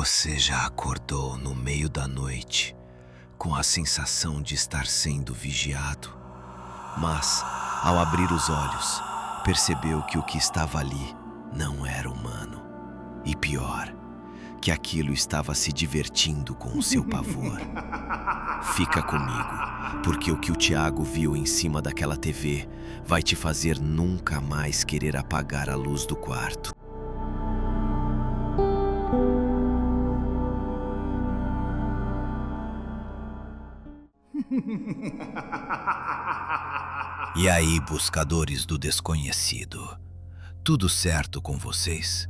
Você já acordou no meio da noite com a sensação de estar sendo vigiado, mas, ao abrir os olhos, percebeu que o que estava ali não era humano. E pior, que aquilo estava se divertindo com o seu pavor. Fica comigo, porque o que o Tiago viu em cima daquela TV vai te fazer nunca mais querer apagar a luz do quarto. E aí, buscadores do desconhecido, tudo certo com vocês?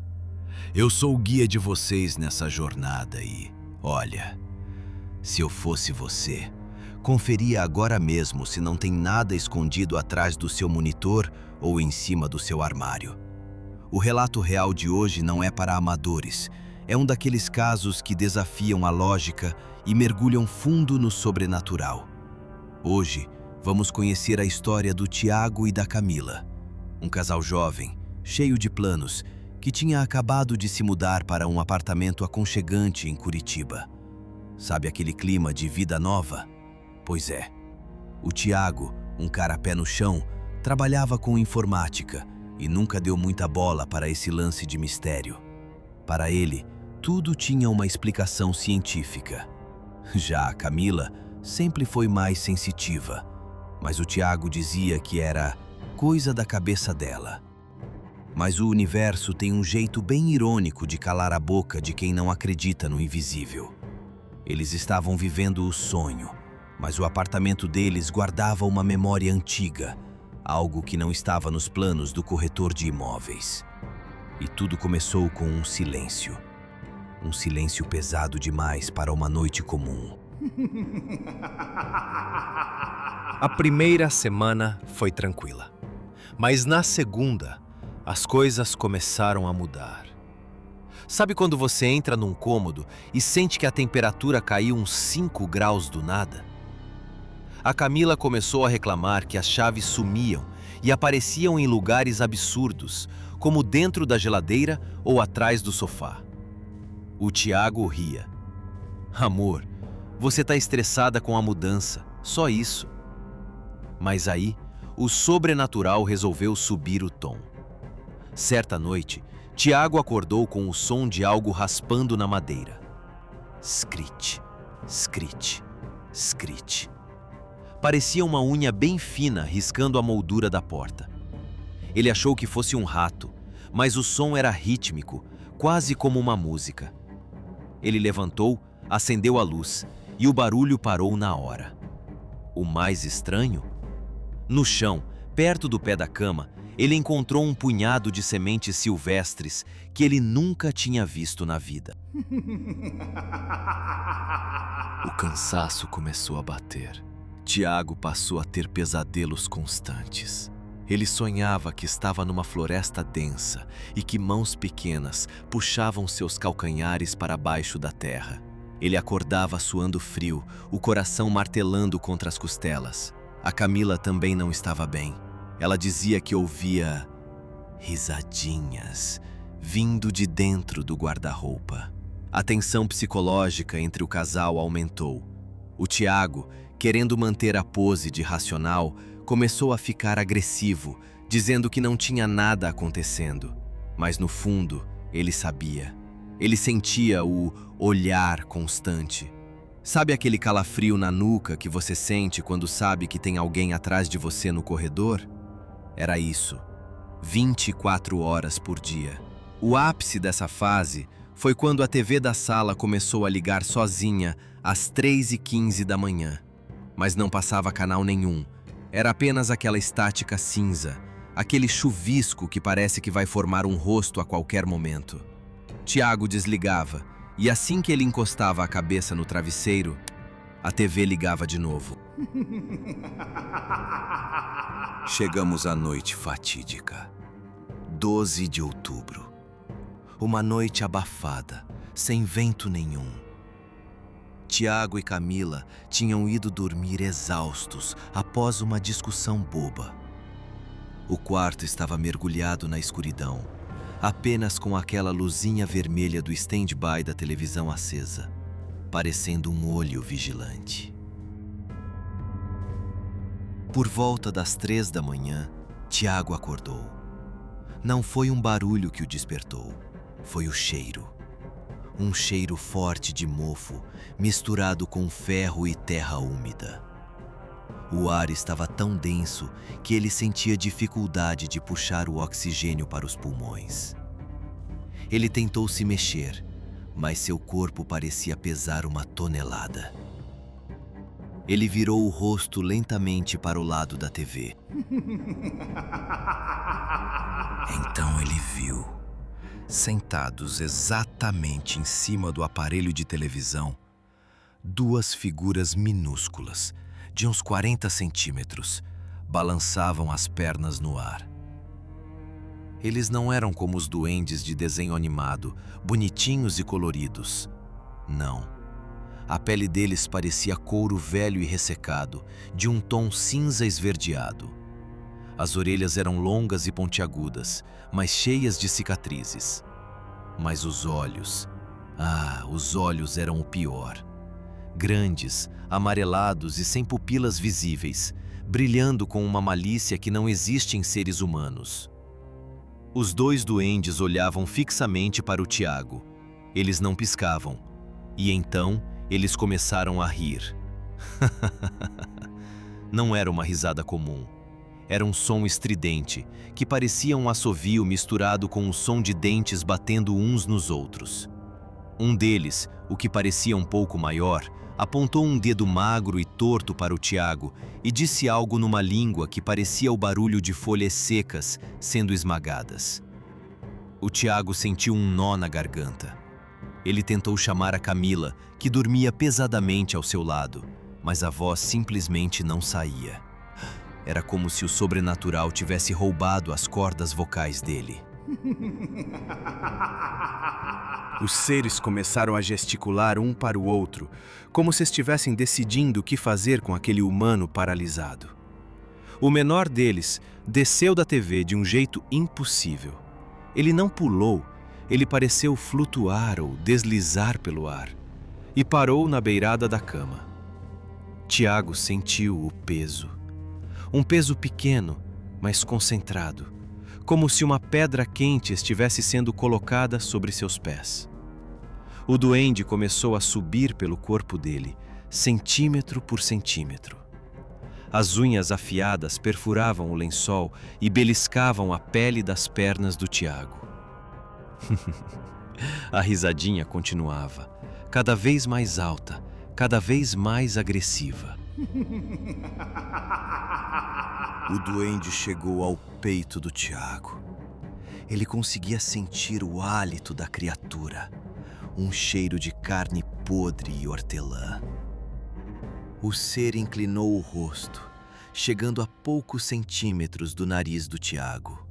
Eu sou o guia de vocês nessa jornada e, olha, se eu fosse você, conferia agora mesmo se não tem nada escondido atrás do seu monitor ou em cima do seu armário. O relato real de hoje não é para amadores, é um daqueles casos que desafiam a lógica e mergulham fundo no sobrenatural. Hoje, vamos conhecer a história do Tiago e da Camila, um casal jovem, cheio de planos, que tinha acabado de se mudar para um apartamento aconchegante em Curitiba. Sabe aquele clima de vida nova? Pois é. O Tiago, um cara pé no chão, trabalhava com informática e nunca deu muita bola para esse lance de mistério. Para ele, tudo tinha uma explicação científica. Já a Camila sempre foi mais sensitiva, mas o Tiago dizia que era coisa da cabeça dela. Mas o universo tem um jeito bem irônico de calar a boca de quem não acredita no invisível. Eles estavam vivendo o sonho, mas o apartamento deles guardava uma memória antiga, algo que não estava nos planos do corretor de imóveis. E tudo começou com um silêncio. Um silêncio pesado demais para uma noite comum. A primeira semana foi tranquila, mas na segunda, as coisas começaram a mudar. Sabe quando você entra num cômodo e sente que a temperatura caiu uns 5 graus do nada? A Camila começou a reclamar que as chaves sumiam e apareciam em lugares absurdos, como dentro da geladeira ou atrás do sofá. O Tiago ria. Amor, você está estressada com a mudança, só isso. Mas aí, o sobrenatural resolveu subir o tom. Certa noite, Tiago acordou com o som de algo raspando na madeira. Scritch, scritch, scritch. Parecia uma unha bem fina riscando a moldura da porta. Ele achou que fosse um rato, mas o som era rítmico, quase como uma música. Ele levantou, acendeu a luz e o barulho parou na hora. O mais estranho? No chão, perto do pé da cama, ele encontrou um punhado de sementes silvestres que ele nunca tinha visto na vida. O cansaço começou a bater. Tiago passou a ter pesadelos constantes. Ele sonhava que estava numa floresta densa e que mãos pequenas puxavam seus calcanhares para baixo da terra. Ele acordava suando frio, o coração martelando contra as costelas. A Camila também não estava bem. Ela dizia que ouvia risadinhas vindo de dentro do guarda-roupa. A tensão psicológica entre o casal aumentou. O Tiago, querendo manter a pose de racional, começou a ficar agressivo, dizendo que não tinha nada acontecendo. Mas no fundo, ele sabia. Ele sentia o olhar constante. Sabe aquele calafrio na nuca que você sente quando sabe que tem alguém atrás de você no corredor? Era isso. 24 horas por dia. O ápice dessa fase foi quando a TV da sala começou a ligar sozinha às 3h15 da manhã. Mas não passava canal nenhum. Era apenas aquela estática cinza, aquele chuvisco que parece que vai formar um rosto a qualquer momento. Tiago desligava, e assim que ele encostava a cabeça no travesseiro, a TV ligava de novo. Chegamos à noite fatídica. 12 de outubro. Uma noite abafada, sem vento nenhum. Tiago e Camila tinham ido dormir exaustos após uma discussão boba. O quarto estava mergulhado na escuridão. apenas com aquela luzinha vermelha do stand-by da televisão acesa, parecendo um olho vigilante. Por volta das 3 da manhã, Tiago acordou. Não foi um barulho que o despertou, foi o cheiro. Um cheiro forte de mofo, misturado com ferro e terra úmida. O ar estava tão denso que ele sentia dificuldade de puxar o oxigênio para os pulmões. Ele tentou se mexer, mas seu corpo parecia pesar uma tonelada. Ele virou o rosto lentamente para o lado da TV. Então ele viu, sentados exatamente em cima do aparelho de televisão, duas figuras minúsculas, de uns 40 centímetros, balançavam as pernas no ar. Eles não eram como os duendes de desenho animado, bonitinhos e coloridos. Não. A pele deles parecia couro velho e ressecado, de um tom cinza esverdeado. As orelhas eram longas e pontiagudas, mas cheias de cicatrizes. Mas os olhos eram o pior. Grandes, amarelados e sem pupilas visíveis, brilhando com uma malícia que não existe em seres humanos. Os dois duendes olhavam fixamente para o Tiago. Eles não piscavam. E então, eles começaram a rir. Não era uma risada comum. Era um som estridente, que parecia um assovio misturado com o som de dentes batendo uns nos outros. Um deles, o que parecia um pouco maior, apontou um dedo magro e torto para o Tiago e disse algo numa língua que parecia o barulho de folhas secas sendo esmagadas. O Tiago sentiu um nó na garganta. Ele tentou chamar a Camila, que dormia pesadamente ao seu lado, mas a voz simplesmente não saía. Era como se o sobrenatural tivesse roubado as cordas vocais dele. Os seres começaram a gesticular um para o outro, como se estivessem decidindo o que fazer com aquele humano paralisado. O menor deles desceu da TV de um jeito impossível. Ele não pulou, ele pareceu flutuar ou deslizar pelo ar, e parou na beirada da cama. Tiago sentiu o peso. Um peso pequeno, mas concentrado, como se uma pedra quente estivesse sendo colocada sobre seus pés. O duende começou a subir pelo corpo dele, centímetro por centímetro. As unhas afiadas perfuravam o lençol e beliscavam a pele das pernas do Tiago. A risadinha continuava, cada vez mais alta, cada vez mais agressiva. O duende chegou ao peito do Tiago. Ele conseguia sentir o hálito da criatura, um cheiro de carne podre e hortelã. O ser inclinou o rosto, chegando a poucos centímetros do nariz do Tiago.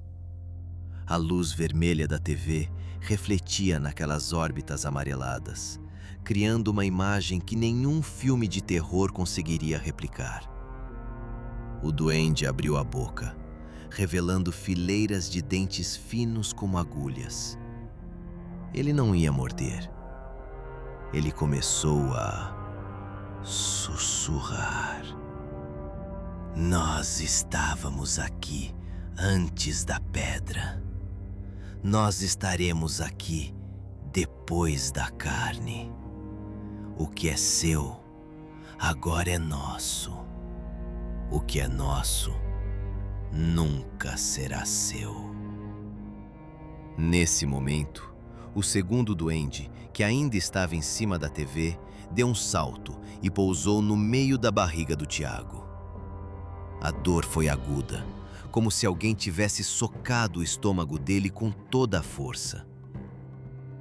A luz vermelha da TV refletia naquelas órbitas amareladas, criando uma imagem que nenhum filme de terror conseguiria replicar. O duende abriu a boca, revelando fileiras de dentes finos como agulhas. Ele não ia morder. Ele começou a sussurrar. Nós estávamos aqui antes da pedra. Nós estaremos aqui depois da carne. O que é seu, agora é nosso. O que é nosso, nunca será seu. Nesse momento, o segundo duende, que ainda estava em cima da TV, deu um salto e pousou no meio da barriga do Tiago. A dor foi aguda, como se alguém tivesse socado o estômago dele com toda a força.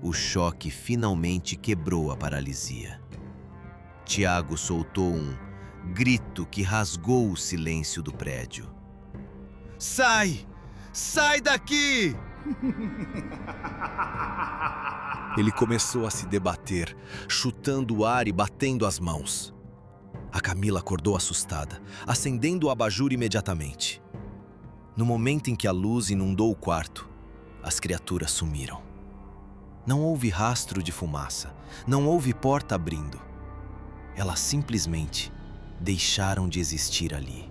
O choque finalmente quebrou a paralisia. Tiago soltou um grito que rasgou o silêncio do prédio. Sai! Sai daqui! Ele começou a se debater, chutando o ar e batendo as mãos. A Camila acordou assustada, acendendo o abajur imediatamente. No momento em que a luz inundou o quarto, As criaturas sumiram. Não houve rastro de fumaça, não houve porta abrindo. Elas simplesmente deixaram de existir ali.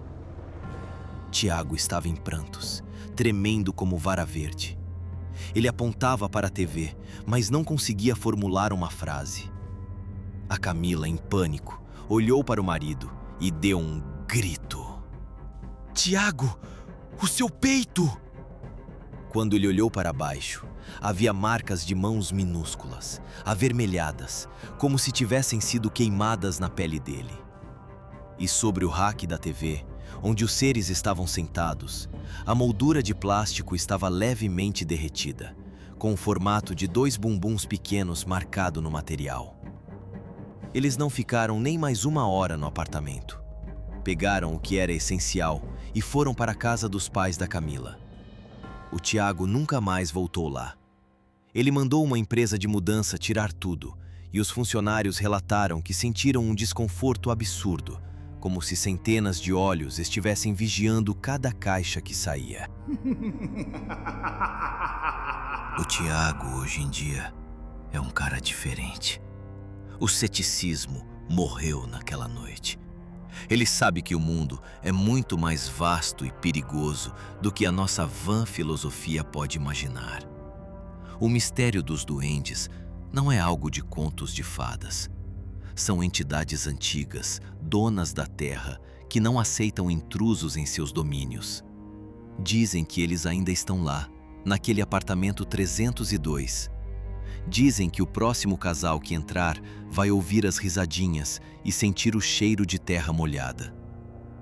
Tiago estava em prantos, tremendo como vara verde. Ele apontava para a TV, mas não conseguia formular uma frase. A Camila, em pânico, olhou para o marido e deu um grito. "Tiago, o seu peito!" Quando ele olhou para baixo, havia marcas de mãos minúsculas, avermelhadas, como se tivessem sido queimadas na pele dele. E sobre o rack da TV, onde os seres estavam sentados, a moldura de plástico estava levemente derretida, com o formato de 2 bumbuns pequenos marcado no material. Eles não ficaram nem mais 1 hora no apartamento. Pegaram o que era essencial e foram para a casa dos pais da Camila. O Tiago nunca mais voltou lá. Ele mandou uma empresa de mudança tirar tudo, e os funcionários relataram que sentiram um desconforto absurdo, como se centenas de olhos estivessem vigiando cada caixa que saía. O Tiago, hoje em dia, é um cara diferente. O ceticismo morreu naquela noite. Ele sabe que o mundo é muito mais vasto e perigoso do que a nossa vã filosofia pode imaginar. O mistério dos duendes não é algo de contos de fadas. São entidades antigas, donas da terra, que não aceitam intrusos em seus domínios. Dizem que eles ainda estão lá, naquele apartamento 302. Dizem que o próximo casal que entrar vai ouvir as risadinhas e sentir o cheiro de terra molhada.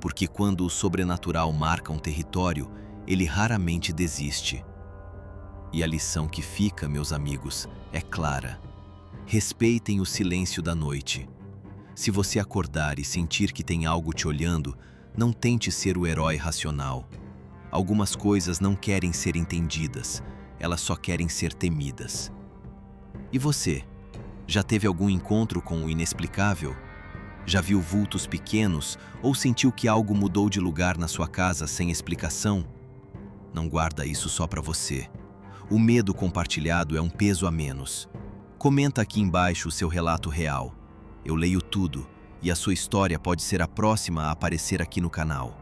Porque quando o sobrenatural marca um território, ele raramente desiste. E a lição que fica, meus amigos, é clara. Respeitem o silêncio da noite. Se você acordar e sentir que tem algo te olhando, não tente ser o herói racional. Algumas coisas não querem ser entendidas, elas só querem ser temidas. E você? Já teve algum encontro com o inexplicável? Já viu vultos pequenos ou sentiu que algo mudou de lugar na sua casa sem explicação? Não guarda isso só para você. O medo compartilhado é um peso a menos. Comenta aqui embaixo o seu relato real. Eu leio tudo e a sua história pode ser a próxima a aparecer aqui no canal.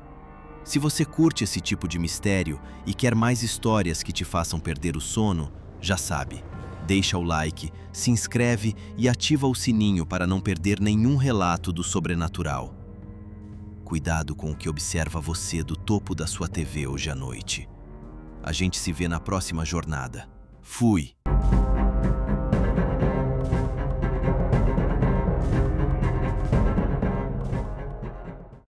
Se você curte esse tipo de mistério e quer mais histórias que te façam perder o sono, já sabe. Deixa o like, se inscreve e ativa o sininho para não perder nenhum relato do sobrenatural. Cuidado com o que observa você do topo da sua TV hoje à noite. A gente se vê na próxima jornada. Fui!